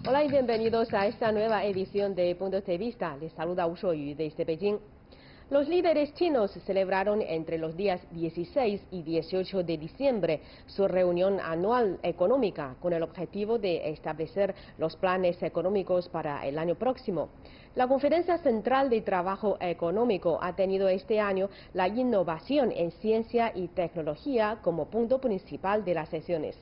Hola y bienvenidos a esta nueva edición de Puntos de Vista. Les saluda Wu Shuoyu desde Beijing. Los líderes chinos celebraron entre los días 16 y 18 de diciembre su reunión anual económica con el objetivo de establecer los planes económicos para el año próximo. La Conferencia Central de Trabajo Económico ha tenido este año la innovación en ciencia y tecnología como punto principal de las sesiones.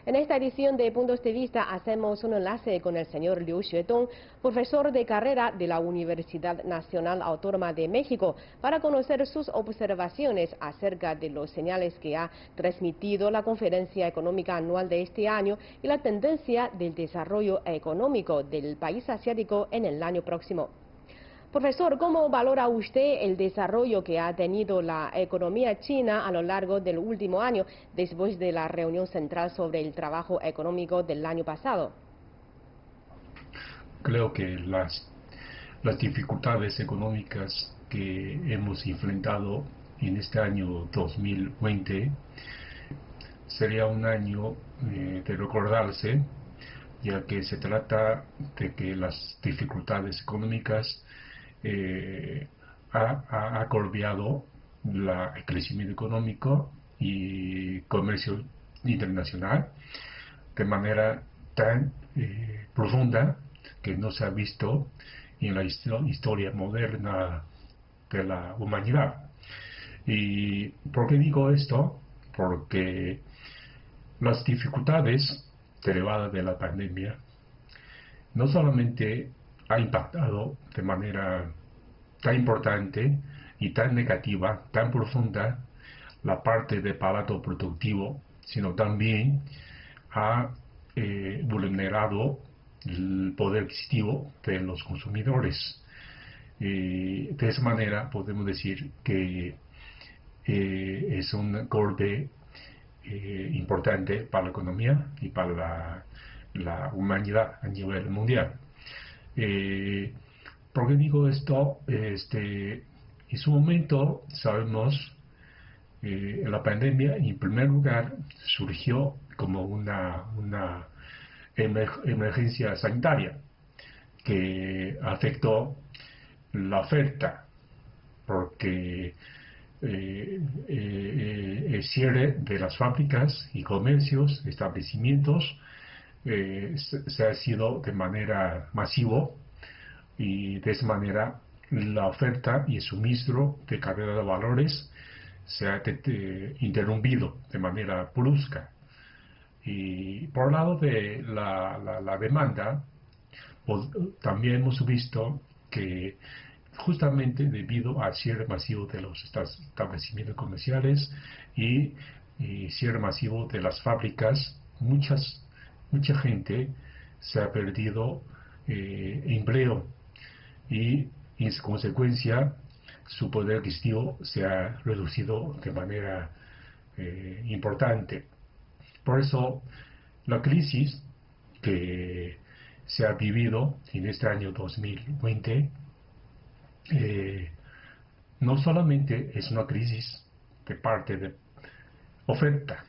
En esta edición de Puntos de Vista hacemos un enlace con el señor Liu Xuedong, profesor de carrera de la Universidad Nacional Autónoma de México, para conocer sus observaciones acerca de los señales que ha transmitido la Conferencia Económica Anual de este año y la tendencia del desarrollo económico del país asiático en el año próximo. Profesor, ¿cómo valora usted el desarrollo que ha tenido la economía china a lo largo del último año, después de la reunión central sobre el trabajo económico del año pasado? Creo que las dificultades económicas que hemos enfrentado en este año 2020 sería un año de recordarse, ya que se trata de que las dificultades económicas ha acorbiado el crecimiento económico y comercio internacional de manera tan profunda que no se ha visto en la historia moderna de la humanidad. ¿Y por qué digo esto? Porque las dificultades derivadas de la pandemia no solamente ha impactado de manera tan importante y tan negativa, tan profunda, la parte del aparato productivo, sino también ha vulnerado el poder adquisitivo de los consumidores. De esa manera podemos decir que es un golpe importante para la economía y para la humanidad a nivel mundial. ¿Por qué digo esto? En su momento sabemos la pandemia, en primer lugar, surgió como una emergencia sanitaria que afectó la oferta, porque el cierre de las fábricas y comercios, establecimientos, se ha sido de manera masivo, y de esa manera la oferta y el suministro de cadena de valores se ha interrumpido de manera brusca. Y por el lado de la demanda, pues, también hemos visto que justamente debido al cierre masivo de los establecimientos comerciales y cierre masivo de las fábricas, mucha gente se ha perdido empleo, y en consecuencia su poder adquisitivo se ha reducido de manera importante. Por eso la crisis que se ha vivido en este año 2020 no solamente es una crisis de parte de oferta,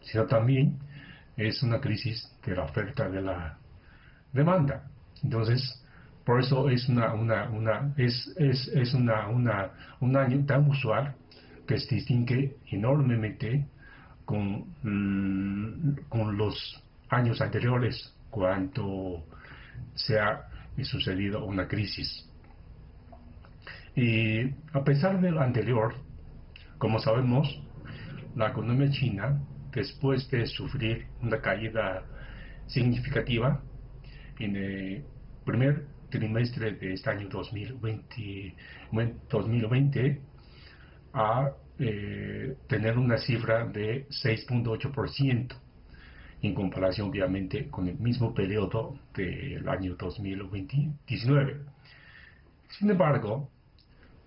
sino también es una crisis de la oferta de la demanda. Entonces, por eso es un año tan usual que se distingue enormemente con los años anteriores, cuando se ha sucedido una crisis. Y a pesar de lo anterior, como sabemos, la economía china, después de sufrir una caída significativa en el primer trimestre de este año 2020 a tener una cifra de 6.8% en comparación obviamente con el mismo periodo del año 2019. Sin embargo,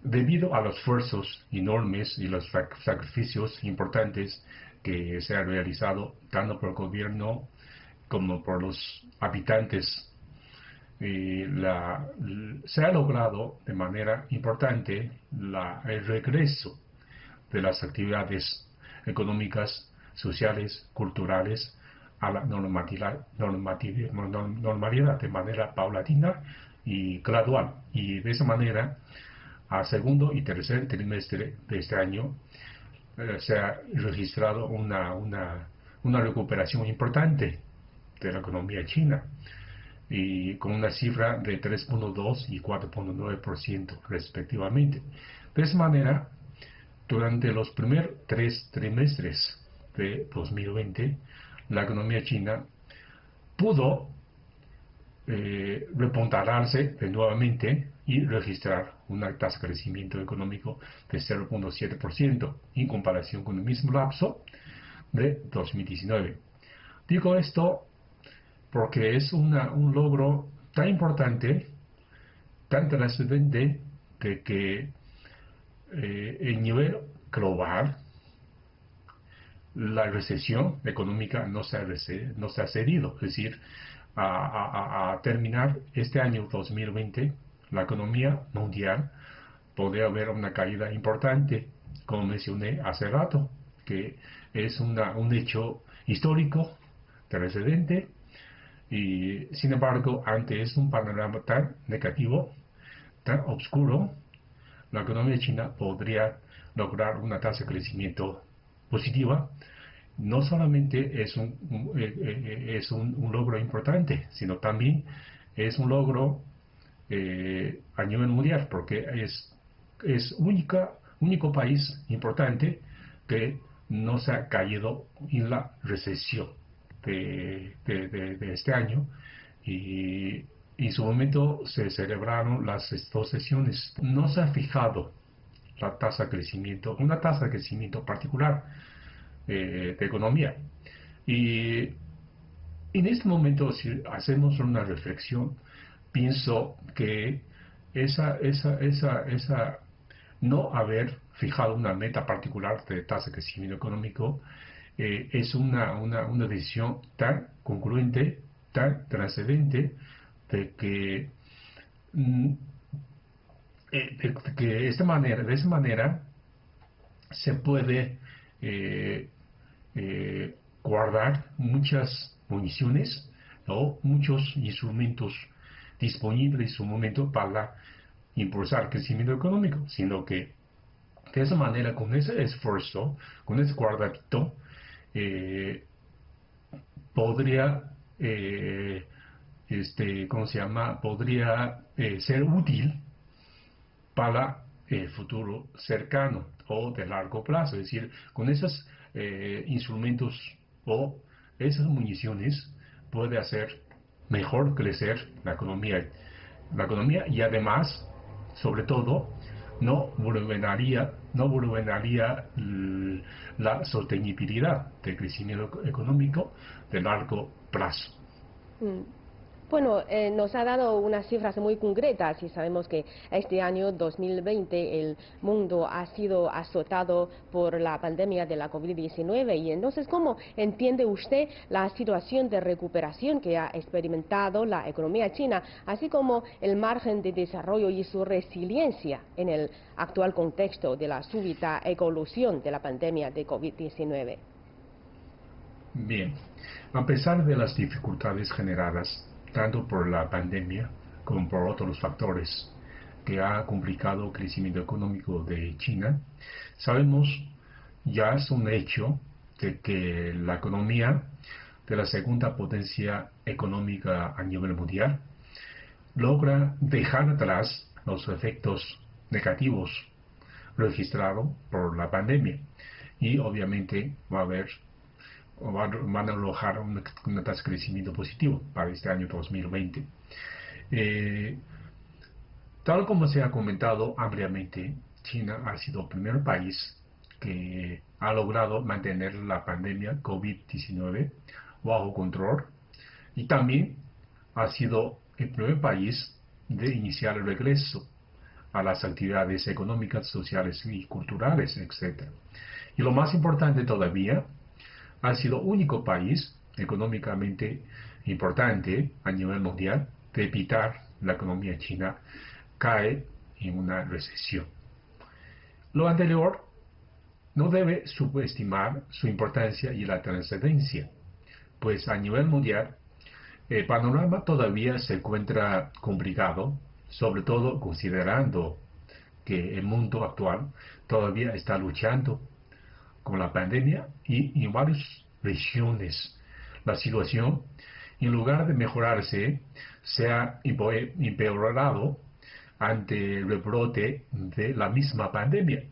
debido a los esfuerzos enormes y los sacrificios importantes que se han realizado tanto por el gobierno como por los habitantes, se ha logrado de manera importante el regreso de las actividades económicas, sociales, culturales a la normalidad de manera paulatina y gradual. Y de esa manera, a segundo y tercer trimestre de este año, se ha registrado una recuperación importante de la economía china, y con una cifra de 3.2 y 4.9% respectivamente. De esa manera, durante los primeros 3 trimestres de 2020, la economía china pudo repuntarse nuevamente y registrar una tasa de crecimiento económico de 0.7% en comparación con el mismo lapso de 2019. Digo esto porque es un logro tan importante, tan trascendente, de que en nivel global la recesión económica no se ha cedido. Es decir, a terminar este año 2020, la economía mundial podría haber una caída importante, como mencioné hace rato, que es un hecho histórico, trascendente. Y sin embargo, ante un panorama tan negativo, tan oscuro, la economía china podría lograr una tasa de crecimiento positiva. No solamente es un logro importante, sino también es un logro a nivel mundial, porque es único país importante que no se ha caído en la recesión de este año, y en su momento se celebraron las dos sesiones. No se ha fijado la tasa de crecimiento, una tasa de crecimiento particular de economía. Y en este momento, si hacemos una reflexión, pienso que esa no haber fijado una meta particular de tasa de crecimiento económico es una decisión tan congruente, tan trascendente, de que de esa manera se puede guardar muchas municiones o muchos instrumentos disponibles en su momento para impulsar el crecimiento económico, sino que de esa manera, con ese esfuerzo, con ese guardadito, podría ¿cómo se llama? Podría ser útil para el futuro cercano o de largo plazo. Es decir, con esos instrumentos o esas municiones puede hacer mejor crecer la economía, y además, sobre todo, no vulneraría la sostenibilidad del crecimiento económico de largo plazo. Bueno, nos ha dado unas cifras muy concretas y sabemos que este año 2020 el mundo ha sido azotado por la pandemia de la COVID-19. Y entonces, ¿cómo entiende usted la situación de recuperación que ha experimentado la economía china, así como el margen de desarrollo y su resiliencia en el actual contexto de la súbita evolución de la pandemia de COVID-19? Bien, a pesar de las dificultades generadas tanto por la pandemia como por otros factores que ha complicado el crecimiento económico de China, sabemos, ya es un hecho, de que la economía de la segunda potencia económica a nivel mundial logra dejar atrás los efectos negativos registrados por la pandemia, y obviamente van a arrojar una tasa de crecimiento positivo para este año 2020. Tal como se ha comentado ampliamente, China ha sido el primer país que ha logrado mantener la pandemia COVID-19 bajo control, y también ha sido el primer país de iniciar el regreso a las actividades económicas, sociales y culturales, etc. Y lo más importante todavía, ha sido el único país económicamente importante a nivel mundial de evitar la economía china cae en una recesión. Lo anterior no debe subestimar su importancia y la trascendencia, Pues a nivel mundial, el panorama todavía se encuentra complicado, sobre todo considerando que el mundo actual todavía está luchando con la pandemia y en varias regiones la situación, en lugar de mejorarse, se ha empeorado ante el rebrote de la misma pandemia.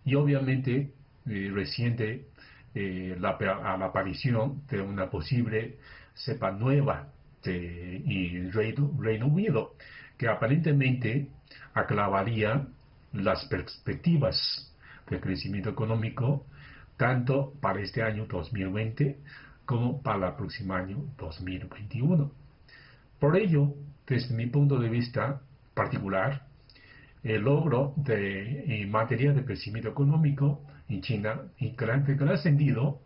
Y obviamente reciente a la aparición de una posible cepa nueva y Reino Unido, que aparentemente aclavaría las perspectivas de crecimiento económico tanto para este año 2020 como para el próximo año 2021. Por ello, desde mi punto de vista particular, el logro en materia de crecimiento económico en China, en gran sentido,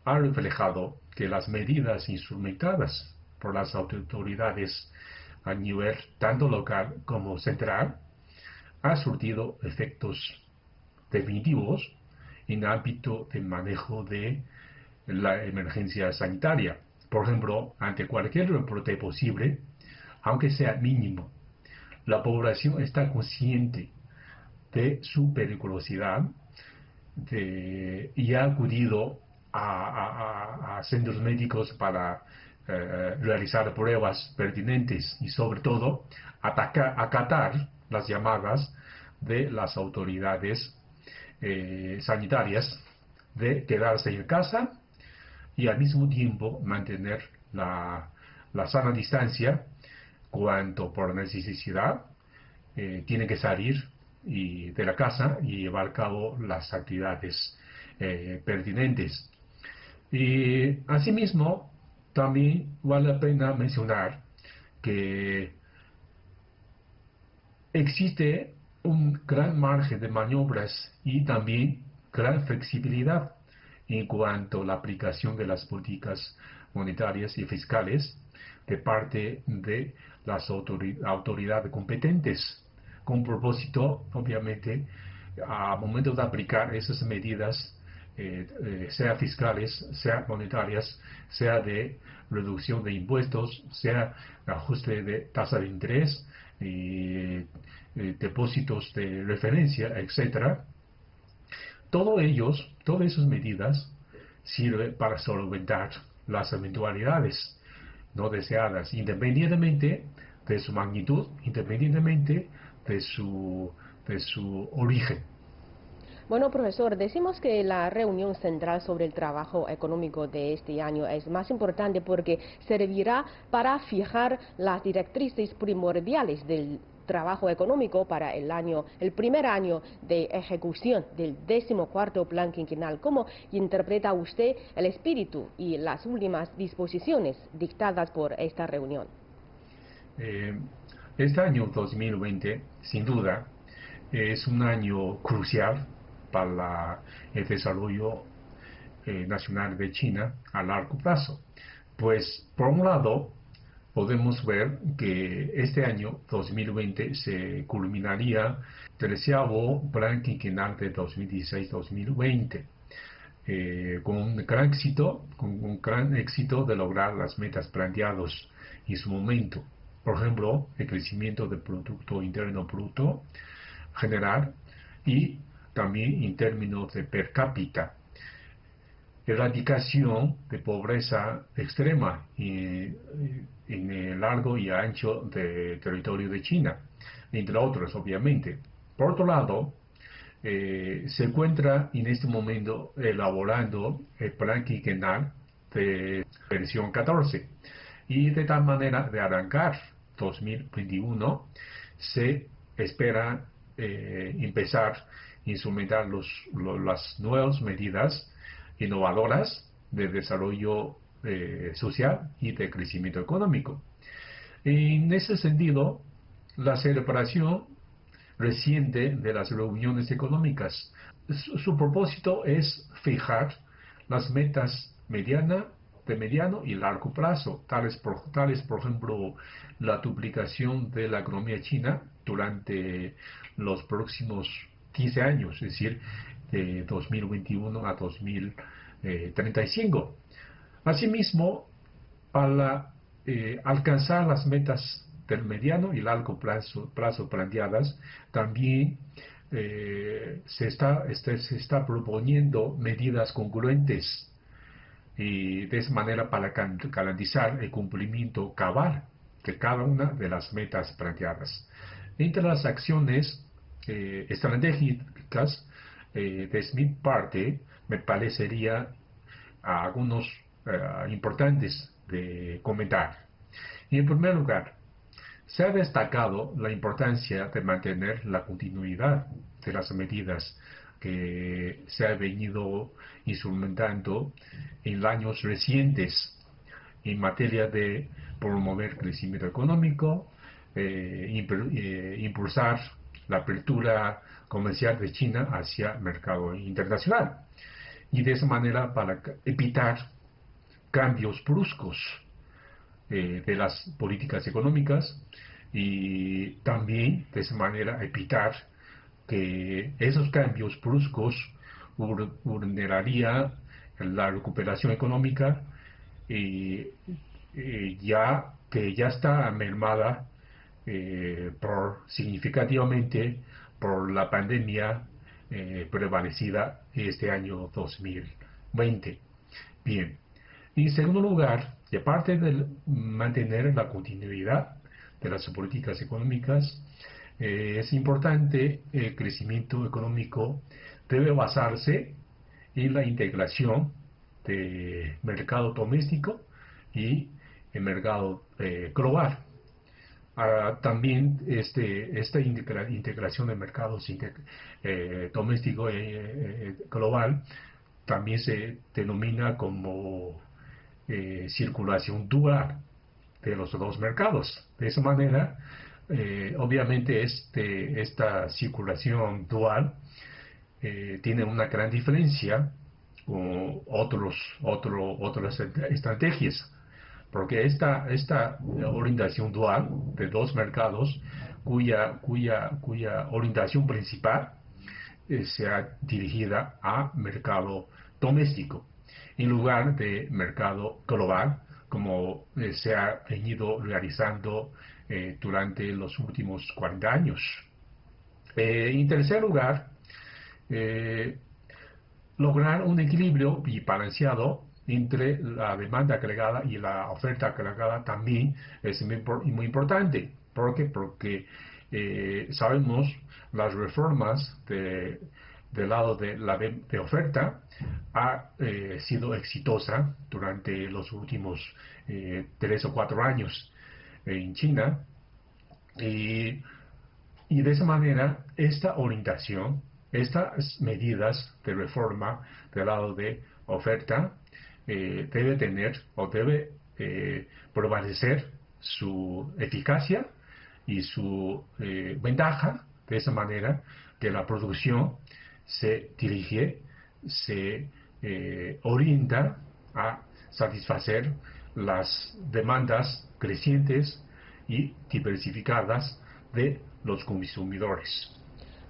ha reflejado que las medidas instrumentadas por las autoridades a nivel tanto local como central han surtido efectos definitivos en el ámbito de manejo de la emergencia sanitaria. Por ejemplo, ante cualquier reporte posible, aunque sea mínimo, la población está consciente de su peligrosidad y ha acudido a centros médicos para realizar pruebas pertinentes y sobre todo acatar las llamadas de las autoridades sanitarias de quedarse en casa y al mismo tiempo mantener la sana distancia cuando por necesidad tiene que salir de la casa y llevar a cabo las actividades pertinentes. Y asimismo, también vale la pena mencionar que existe un gran margen de maniobras y también gran flexibilidad en cuanto a la aplicación de las políticas monetarias y fiscales de parte de las autoridades competentes, con propósito, obviamente, a momento de aplicar esas medidas, sea fiscales, sea monetarias, sea de reducción de impuestos, sea ajuste de tasa de interés, depósitos de referencia, etcétera. Todas esas medidas sirven para solventar las eventualidades no deseadas, independientemente de su magnitud, independientemente de su origen. Bueno, profesor, decimos que la reunión central sobre el trabajo económico de este año es más importante porque servirá para fijar las directrices primordiales del trabajo económico para el primer año de ejecución del 14º Plan Quinquenal. ¿Cómo interpreta usted el espíritu y las últimas disposiciones dictadas por esta reunión? Este año 2020, sin duda, es un año crucial para el desarrollo nacional de China a largo plazo. Pues, por un lado, podemos ver que este año 2020 se culminaría el 13º Plan Quinquenal de 2016-2020, con un gran éxito de lograr las metas planteadas en su momento. Por ejemplo, el crecimiento del Producto Interno Bruto general y también en términos de per cápita, erradicación de pobreza extrema en el largo y ancho del territorio de China, entre otros, obviamente. Por otro lado, se encuentra en este momento elaborando el plan quinquenal de versión 14 y de tal manera de arrancar 2021 se espera empezar a instrumentar las nuevas medidas innovadoras de desarrollo social y de crecimiento económico. En ese sentido, la celebración reciente de las reuniones económicas, su propósito es fijar las metas de mediano y largo plazo, tales por ejemplo la duplicación de la economía china durante los próximos 15 años, es decir, de 2021 a 2035. Asimismo, para alcanzar las metas del mediano y largo plazo planteadas, también se está proponiendo medidas congruentes y de esa manera para garantizar el cumplimiento cabal de cada una de las metas planteadas. Entre las acciones estratégicas de mi parte, me parecería algunos importantes de comentar. Y en primer lugar, se ha destacado la importancia de mantener la continuidad de las medidas que se ha venido instrumentando en años recientes en materia de promover crecimiento económico, impulsar la apertura comercial de China hacia el mercado internacional. Y de esa manera para evitar cambios bruscos de las políticas económicas y también de esa manera evitar que esos cambios bruscos vulneraría la recuperación económica ya que ya está mermada significativamente por la pandemia prevalecida este año 2020. Bien, en segundo lugar, y aparte de mantener la continuidad de las políticas económicas, es importante el crecimiento económico debe basarse en la integración del mercado doméstico y el mercado global. También esta integración de mercados doméstico y global también se denomina como circulación dual de los dos mercados. De esa manera, obviamente esta circulación dual tiene una gran diferencia con otras estrategias, porque esta orientación dual de dos mercados, cuya orientación principal sea dirigida a mercado doméstico, en lugar de mercado global, como se ha venido realizando durante los últimos 40 años. En tercer lugar, lograr un equilibrio y balanceado entre la demanda agregada y la oferta agregada también es muy importante. ¿Por qué? Porque sabemos las reformas del lado de oferta ha sido exitosa durante los últimos 3 o 4 años en China y de esa manera esta orientación, estas medidas de reforma del lado de oferta debe tener o debe prevalecer su eficacia y su ventaja, de esa manera que la producción se dirige, se orienta a satisfacer las demandas crecientes y diversificadas de los consumidores.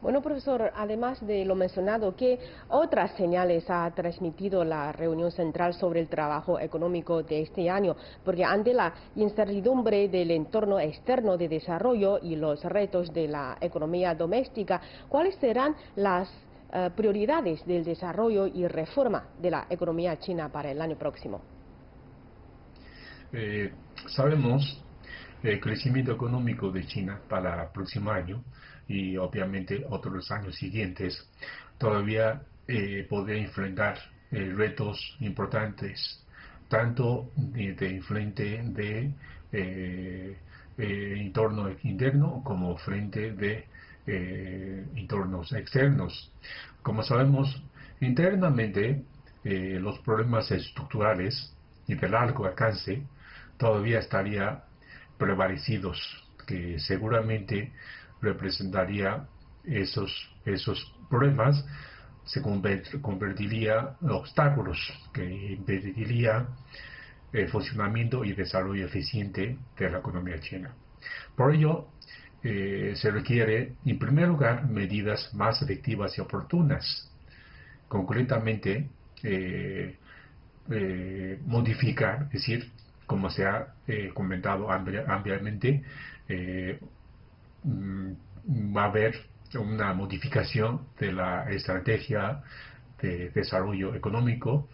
Bueno, profesor, además de lo mencionado, ¿qué otras señales ha transmitido la reunión central sobre el trabajo económico de este año? Porque ante la incertidumbre del entorno externo de desarrollo y los retos de la economía doméstica, ¿cuáles serán las prioridades del desarrollo y reforma de la economía china para el año próximo? Sabemos el crecimiento económico de China para el próximo año y obviamente otros años siguientes todavía podría enfrentar retos importantes, tanto de frente de entorno interno como frente de entornos externos. Como sabemos, internamente los problemas estructurales y de largo alcance todavía estarían prevalecidos, que seguramente representaría esos problemas, se convertiría en obstáculos que impediría el funcionamiento y desarrollo eficiente de la economía china. Por ello, se requiere, en primer lugar, medidas más efectivas y oportunas. Concretamente, modificar, es decir, como se ha comentado ampliamente, mm, va a haber una modificación de la estrategia de desarrollo económico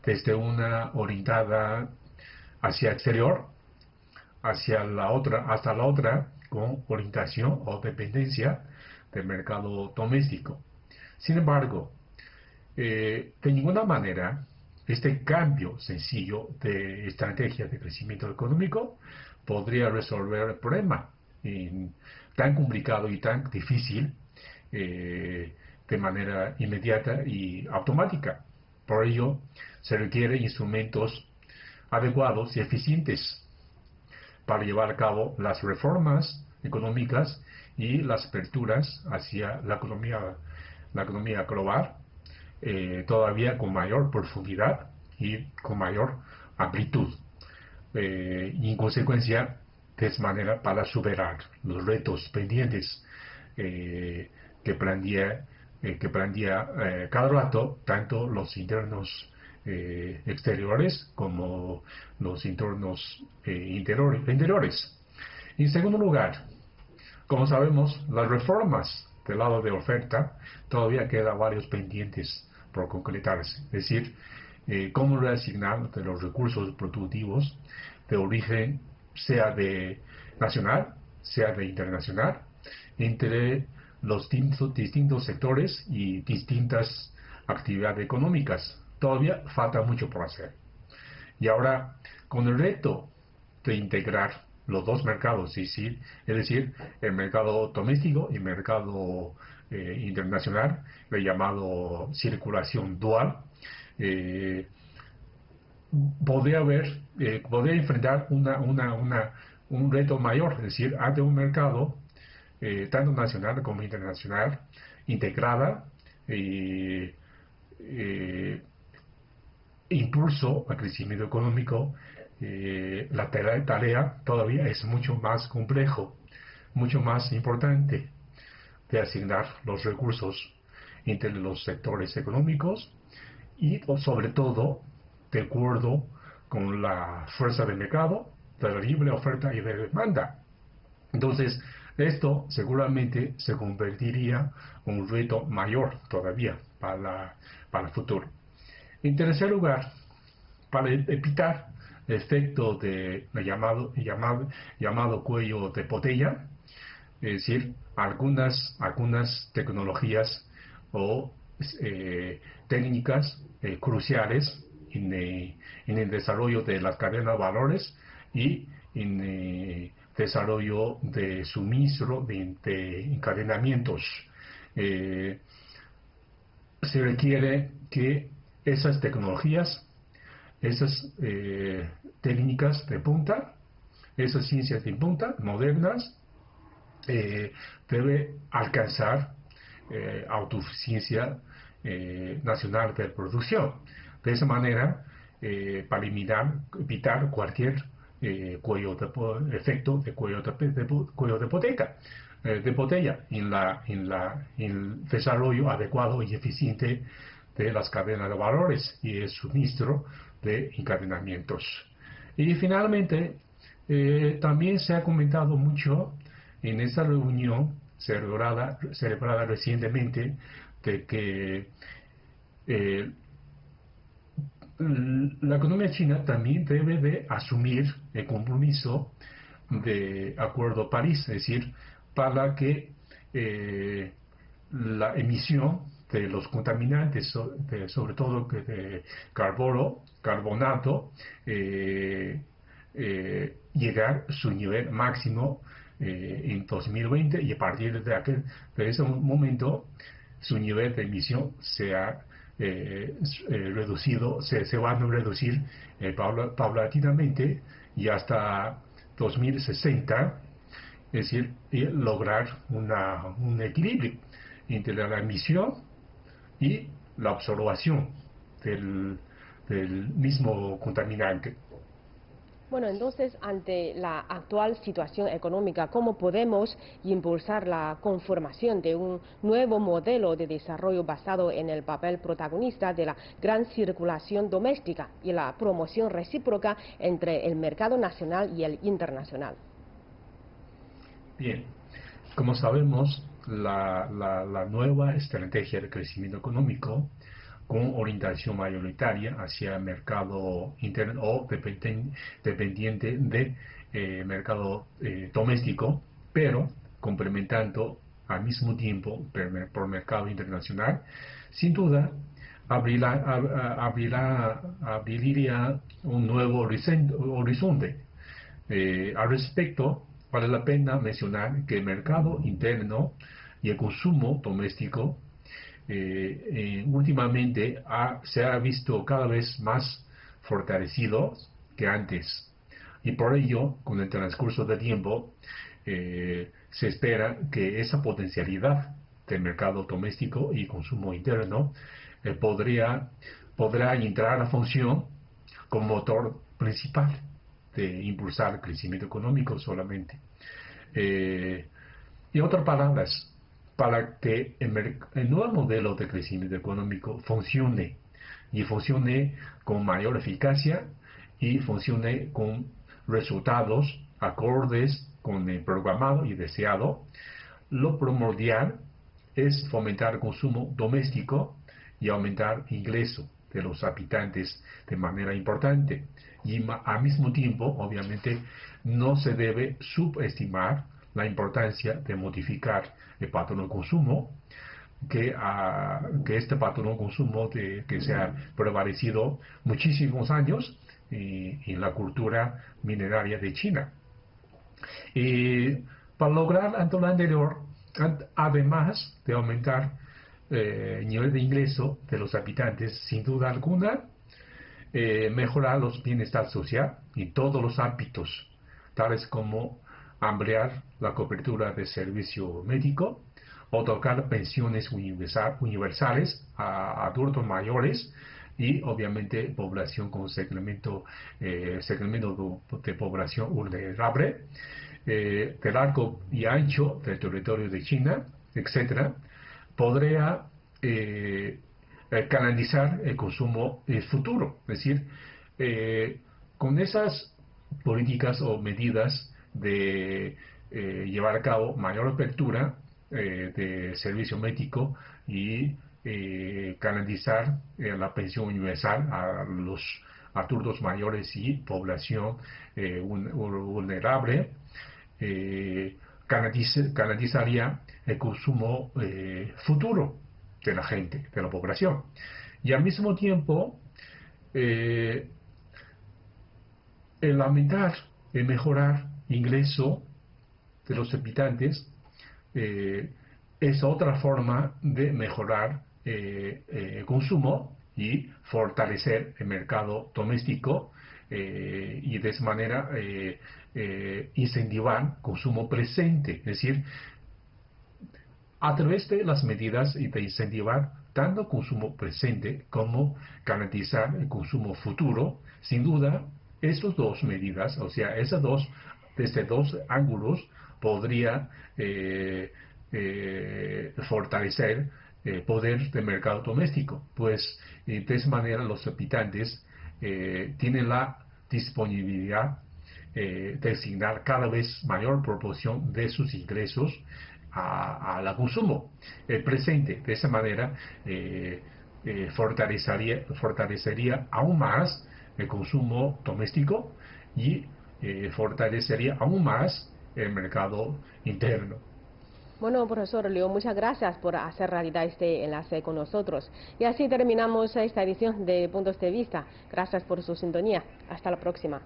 desde una orientada hacia exterior hacia la otra, hasta la otra con orientación o dependencia del mercado doméstico. Sin embargo, de ninguna manera este cambio sencillo de estrategia de crecimiento económico podría resolver el problema tan complicado y tan difícil de manera inmediata y automática. Por ello, se requieren instrumentos adecuados y eficientes para llevar a cabo las reformas económicas y las aperturas hacia la economía global, todavía con mayor profundidad y con mayor amplitud. Y en consecuencia, de esta manera, para superar los retos pendientes que plantea cada rato, tanto los internos exteriores como los internos interiores. En segundo lugar, como sabemos, las reformas del lado de oferta todavía quedan varios pendientes por concretarse, es decir, cómo reasignar de los recursos productivos de origen, sea de nacional, sea de internacional, entre los distintos sectores y distintas actividades económicas. Todavía falta mucho por hacer. Y ahora, con el reto de integrar los dos mercados, es decir, el mercado doméstico y el mercado internacional, el llamado circulación dual, podría enfrentar un reto mayor, es decir, ante un mercado tanto nacional como internacional, integrada, impulso al crecimiento económico. La tarea todavía es mucho más complejo, mucho más importante de asignar los recursos entre los sectores económicos y sobre todo de acuerdo con la fuerza de mercado, de la libre oferta y de demanda. Entonces, esto seguramente se convertiría en un reto mayor todavía para el futuro. En tercer lugar, para evitar el efecto de llamado cuello de botella, es decir, algunas tecnologías o técnicas cruciales en el desarrollo de las cadenas de valores y en el desarrollo de suministro de encadenamientos. Se requiere que esas tecnologías, esas técnicas de punta, esas ciencias de punta modernas, debe alcanzar autosuficiencia nacional de producción. De esa manera, para evitar cualquier efecto de cuello de botella en el desarrollo adecuado y eficiente de las cadenas de valores y el suministro de encadenamientos. Y finalmente, también se ha comentado mucho en esta reunión celebrada recientemente de que la economía china también debe de asumir el compromiso de Acuerdo París, es decir, para que la emisión de los contaminantes, sobre todo de carbonato, llegar a su nivel máximo en 2020, y a partir de ese momento su nivel de emisión se ha reducido, se van a reducir paulatinamente y hasta 2060, es decir, lograr un equilibrio entre la emisión y la absorción del mismo contaminante. Bueno, entonces, ante la actual situación económica, ¿cómo podemos impulsar la conformación de un nuevo modelo de desarrollo basado en el papel protagonista de la gran circulación doméstica y la promoción recíproca entre el mercado nacional y el internacional? Bien, como sabemos, la nueva estrategia de crecimiento económico con orientación mayoritaria hacia el mercado interno o dependiente de mercado doméstico, pero complementando al mismo tiempo por mercado internacional, sin duda abriría un nuevo horizonte. Al respecto, vale la pena mencionar que el mercado interno y el consumo doméstico últimamente se ha visto cada vez más fortalecido que antes. Y por ello, con el transcurso del tiempo, se espera que esa potencialidad del mercado doméstico y consumo interno podrá entrar a función como motor principal de impulsar el crecimiento económico solamente. En otras palabras, para que el nuevo modelo de crecimiento económico funcione y funcione con mayor eficacia y funcione con resultados acordes con el programado y deseado, lo primordial es fomentar el consumo doméstico y aumentar el ingreso de los habitantes de manera importante. Y al mismo tiempo, obviamente, no se debe subestimar la importancia de modificar el patrón de consumo, que este patrón de consumo que se ha prevalecido muchísimos años en la cultura mineraria de China. Para lograr lo anterior, además de aumentar el nivel de ingreso de los habitantes, sin duda alguna, mejorar los bienestar social en todos los ámbitos, tales como ampliar la cobertura de servicio médico, otorgar pensiones universales a adultos mayores y obviamente población con segmento de población vulnerable, de largo y ancho del territorio de China, etcétera, podría canalizar el consumo futuro. Es decir, con esas políticas o medidas de llevar a cabo mayor apertura de servicio médico y canalizar la pensión universal a los adultos mayores y población vulnerable, canalizaría el consumo futuro de la gente, de la población. Y al mismo tiempo, el aumentar, el mejorar ingreso de los habitantes es otra forma de mejorar el consumo y fortalecer el mercado doméstico y de esa manera incentivar consumo presente, es decir, a través de las medidas y de incentivar tanto consumo presente como garantizar el consumo futuro. Sin duda, estas dos medidas, o sea, desde dos ángulos, podría fortalecer el poder del mercado doméstico, pues de esa manera los habitantes tienen la disponibilidad de asignar cada vez mayor proporción de sus ingresos al consumo presente. De esa manera fortalecería aún más el consumo doméstico y fortalecería aún más el mercado interno. Bueno, profesor Liu, muchas gracias por hacer realidad este enlace con nosotros. Y así terminamos esta edición de Puntos de Vista. Gracias por su sintonía. Hasta la próxima.